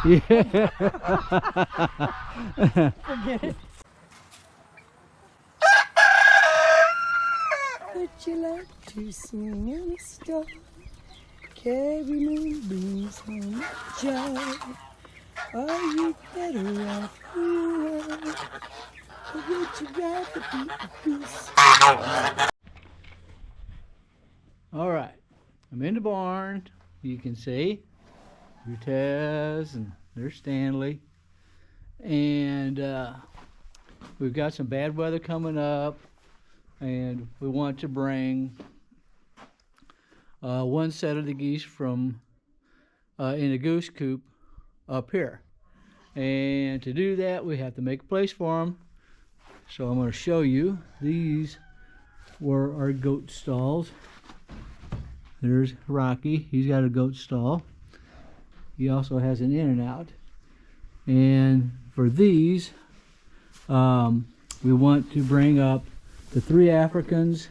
Yeah. Forget it. Would you like to sing in a star? Carry moonbeams home with joy. Are you better off who you are? Or would you rather be a goose? All right, I'm in the barn. You can see there's Tez and there's Stanley. And we've got some bad weather coming up. And we want to bring one set of the geese from in a goose coop up here. And to do that, we have to make a place for them. So I'm going to show you. These were our goat stalls. There's Rocky. He's got a goat stall. He also has an in and out. And for these, we want to bring up the 3 Africans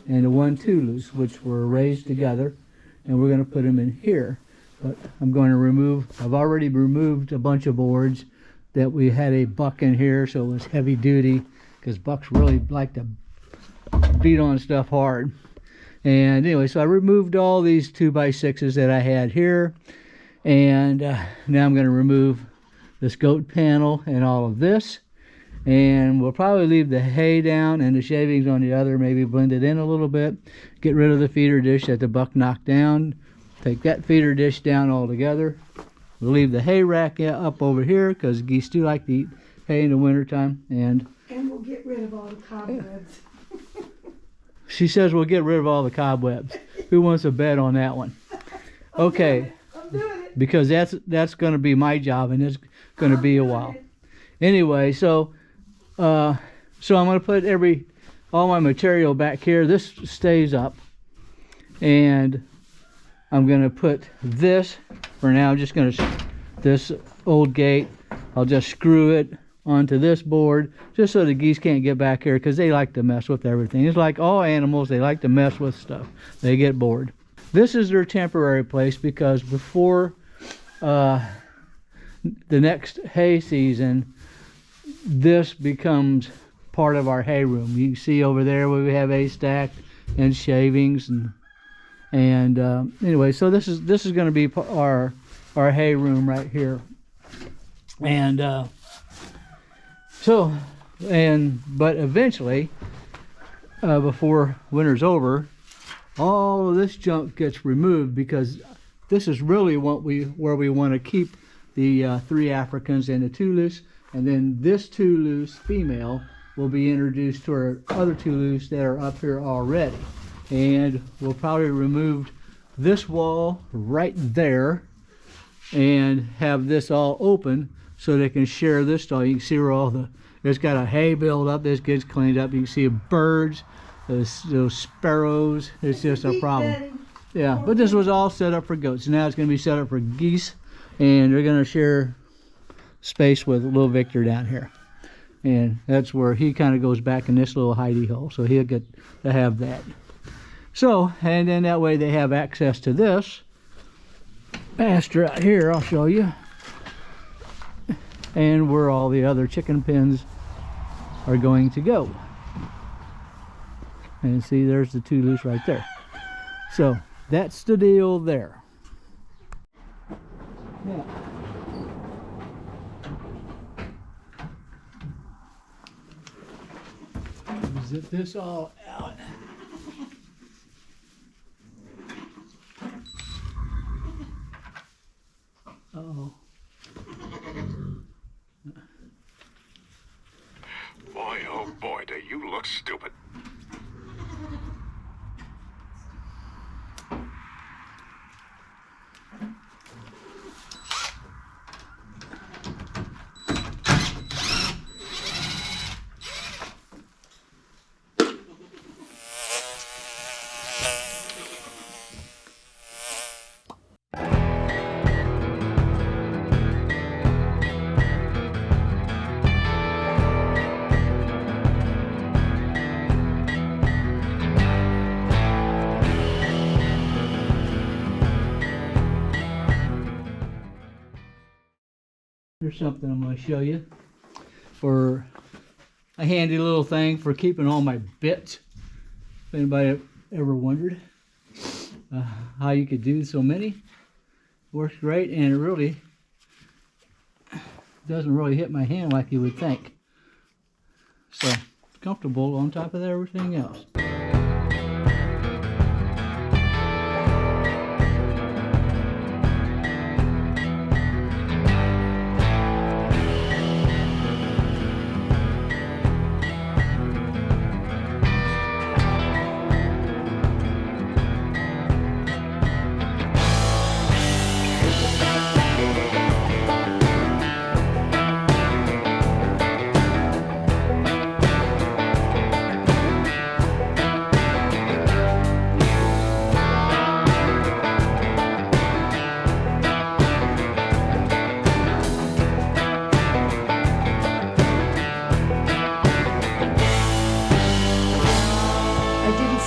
and the 1 Toulouse, which were raised together, and we're going to put them in here. But I'm going to remove, I've already removed a bunch of boards that we had a buck in here, so it was heavy duty, because bucks really like to beat on stuff hard. And anyway, so I removed all these 2x6s that I had here, and now I'm going to remove this goat panel and all of this. And we'll probably leave the hay down and the shavings on the other, maybe blend it in a little bit. Get rid of the feeder dish that the buck knocked down. Take that feeder dish down altogether. We'll leave the hay rack up over here because geese do like to eat hay in the wintertime. And we'll get rid of all the cobwebs. She says we'll get rid of all the cobwebs. Who wants a bet on that one? Okay. I'm doing it. Because that's going to be my job, and it's going to be a while. Anyway, so I'm going to put all my material back here. This stays up, and I'm going to put this for now. I'm just going to this old gate. I'll just screw it onto this board just so the geese can't get back here, because they like to mess with everything. It's like all animals, they like to mess with stuff. They get bored. This is their temporary place, because before the next hay season, this becomes part of our hay room. You can see over there where we have hay stacked and shavings, and anyway, so this is going to be our hay room right here. And but eventually, before winter's over, all of this junk gets removed, because this is really where we want to keep the 3 Africans and the Toulouse. And then this Toulouse female will be introduced to our other Toulouse that are up here already. And we'll probably remove this wall right there and have this all open so they can share this stall. You can see where there's got a hay build up. This gets cleaned up. You can see birds, those sparrows. It's just a problem. Yeah, but this was all set up for goats. Now it's going to be set up for geese, and they're going to share space with little Victor down here. And that's where he kind of goes back in this little hidey hole, so he'll get to have that. So, and then that way they have access to this pasture out here. I'll show you. And where all the other chicken pens are going to go. And see, there's the Toulouse right there. So that's the deal there. Now, zip this all out. Uh-oh. Boy, oh boy, do you look stupid. Here's something I'm going to show you for a handy little thing for keeping all my bits. If anybody ever wondered how you could do so many, works great, and it really doesn't really hit my hand like you would think. So it's comfortable on top of everything else.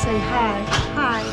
Say hi. Hi.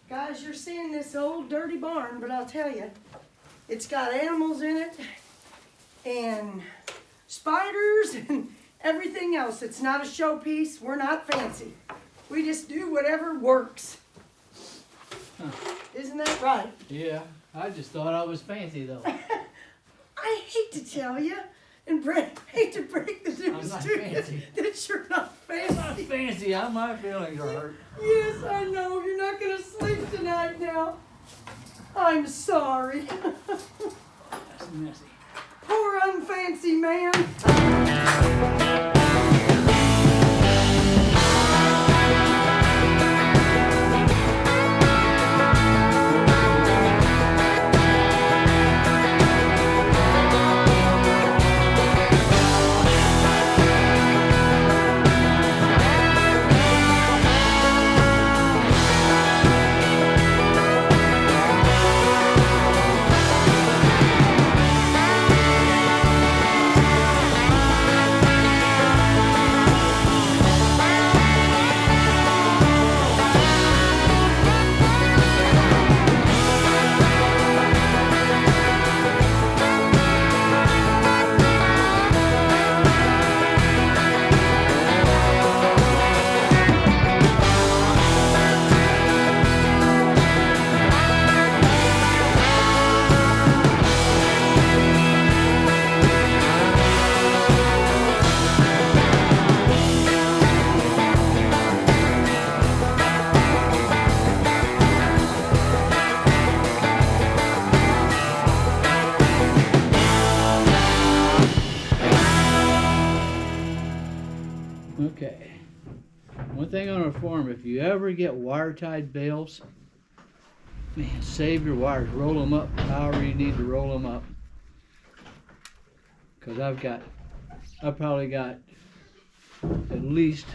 Guys, you're seeing this old dirty barn, but I'll tell you, it's got animals in it and spiders and everything else. It's not a showpiece. We're not fancy. We just do whatever works. Huh. Isn't that right? Yeah, I just thought I was fancy though. I hate to tell you and hate to break the news not to you fancy. that you're not fancy. I'm not fancy. My feelings are hurt. Yes, I know. You're not going to sleep tonight now. I'm sorry. That's messy. Poor unfancy man. Okay. One thing on a farm, if you ever get wire-tied bales, man, save your wires. Roll them up however you need to roll them up. Because I've probably got at least,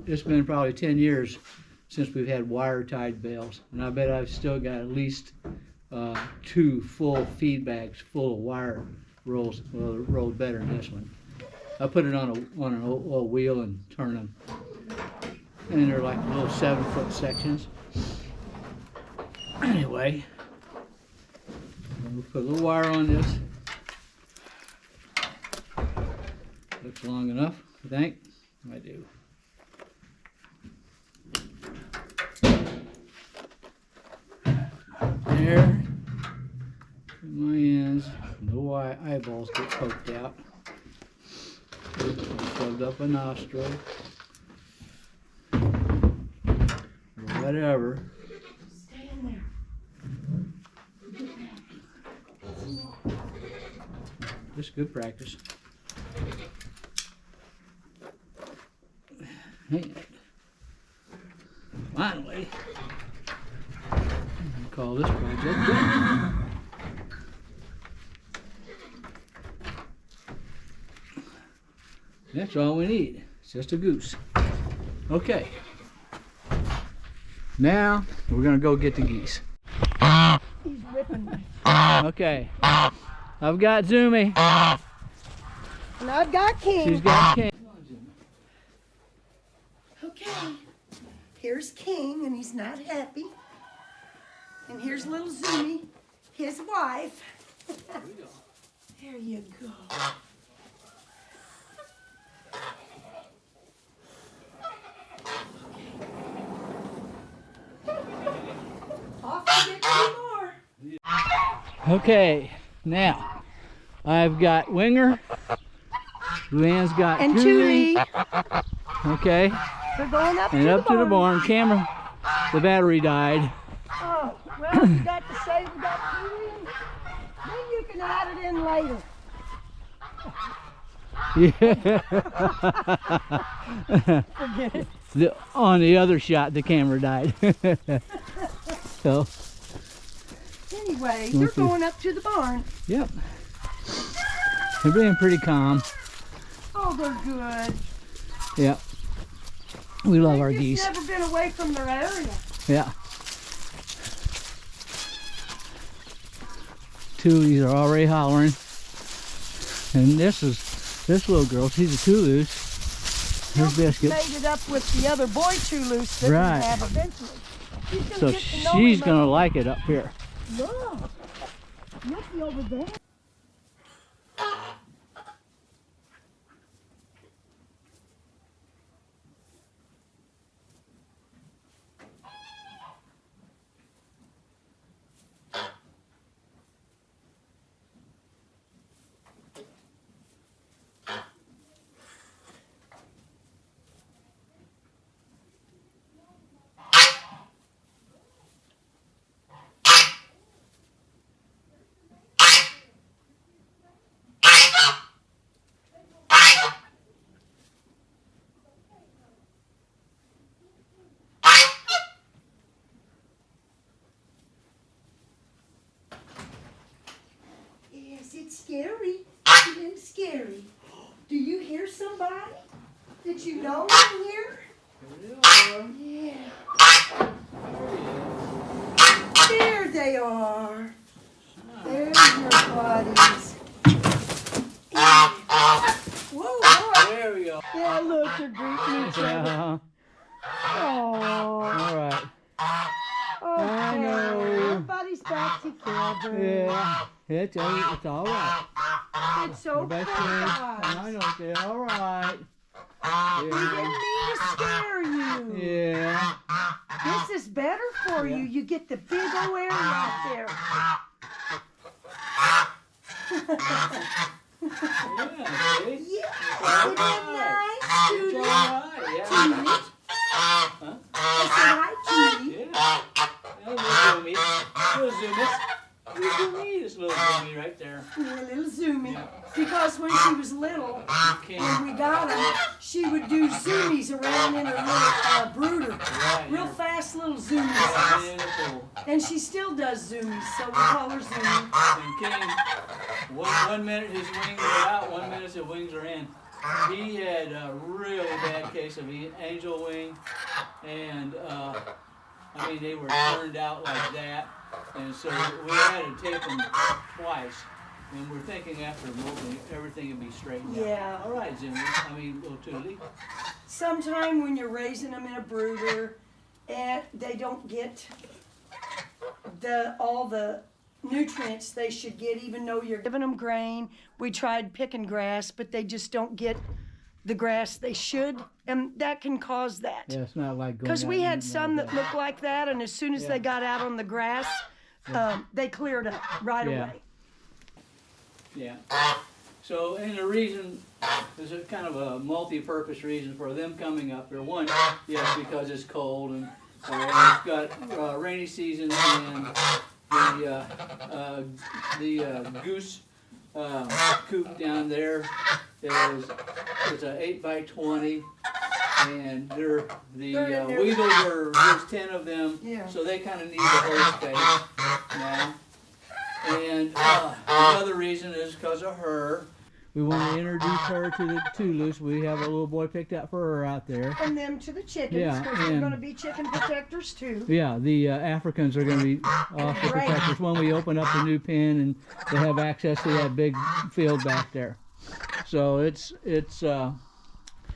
it's been probably 10 years since we've had wire-tied bales. And I bet I've still got at least 2 full feed bags full of wire rolls. Well, it rolled better than this one. I put it on an old wheel and turn them. And they're like little 7-foot sections. Anyway, We'll put a little wire on this. Looks long enough, I think. I do. There. My ends. No eyeballs get poked out. Shoved up a nostril. Or whatever. Stay in there. Just good practice. Hey. Finally, I'll call this project done. That's all we need. It's just a goose. Okay. Now we're gonna go get the geese. He's ripping me. Okay. I've got Zoomy. And I've got King. She's got King. Okay. Here's King, and he's not happy. And here's little Zoomy, his wife. There you go. Off to get two more. Okay. Now I've got Winger. Luann's got And Julie. Julie. Okay. We're going up And to up the to the barn. barn. Camera. The battery died. Oh, well, you got to say we got Julie in. Then you can add it in later. Yeah. Forget it. On the other shot, the camera died. So, Anyway, We'll they're see. going up to the barn. yep. They're being pretty calm. Oh, they're good. Yep. We love our They've geese. just never been away from their area. Yeah. Two of these are already hollering. And this little girl, she's a Toulouse. Here's Biscuit. Made it up with the other boy Toulouse that Right. we have eventually. She's gonna So get to know she's him gonna like it up here. Look. Looky over there. Yes, it's scary. It's a little scary. Do you hear somebody that you know in here? Yeah. There they are. There's your buddies. Yeah. Whoa, boy. There we go. Yeah, look, they're greeting each other. Yeah. Oh, All right. I okay. know. Everybody's back together. Yeah. It's all right. It's We're okay, best friends. guys. I know it's all right. We didn't mean to scare you. Yeah. This is better for you. You get the big old area out there. Yeah. See? Yeah, isn't that nice, It's Judy? all right. Yeah. Huh? I said hi, Judy. Yeah. Little zoomy. Little zoomies. Little zoomy. This little zoomy right there. Yeah, little zoomy. Because when she was little, Okay. when we got her, she would do zoomies around in her little brooder. Right. Real fast little Right zoomies. in the pool. And she still does zoomies, so we call her Zoomy. And King, one minute his wings are out, 1 minute his wings are in. He had a really bad case of angel wing, and I mean they were turned out like that, and so we had to take them twice. And we're thinking after moving, everything would be straightened out. Yeah. All right, Zimmy. I mean, little Tootie. Sometime when you're raising them in a brooder and they don't get all the nutrients they should get, even though you're giving them grain. We tried picking grass, but they just don't get the grass they should, and that can cause that. Yeah, it's not like going Because out we and had eating some all that day. looked like that, and as soon as they got out on the grass, they cleared up right Yeah. away. Yeah. So, and the reason, there's a kind of a multi-purpose reason for them coming up here. One, yes, because it's cold, and it's got rainy season, and the Goose Coop down there is a 8x20, and They're in there. Weedle, there's 10 of them, Yeah. so they kind of need the whole space now. And another reason is because of her. We want to introduce her to the Toulouse. We have a little boy picked out for her out there. And them to the chickens, Yeah, because they're and- going to be chicken protectors too. Yeah, the Africans are going to be off the Right. protectors when we open up the new pen, and they have access to that big field back there. So it's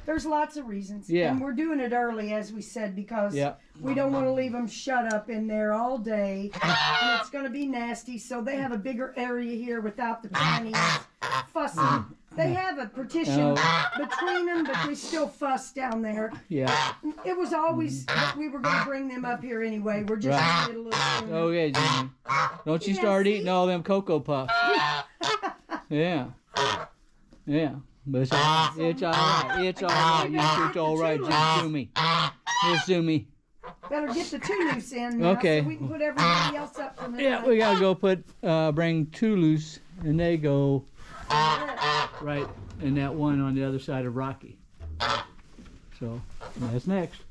There's lots of reasons. Yeah. And we're doing it early, as we said, because Yeah. we don't want to leave them shut up in there all day. And it's going to be nasty, so they have a bigger area here without the pennies fussing. They have a partition between them, but they still fuss down there. yeah. It was always that we were going to bring them up here anyway. We're just Right. going to get a little sooner. Okay, Jimmy. Don't you Yeah, start see? eating all them Cocoa Puffs. Yeah. Yeah. But it's all right. It's all right. It's all right. It's all right. Just do me. Just do me. Better get the Toulouse in now, Okay. so we can put everybody else up for the Yeah, night. we gotta go bring Toulouse, and they go right in that one on the other side of Rocky. So that's next.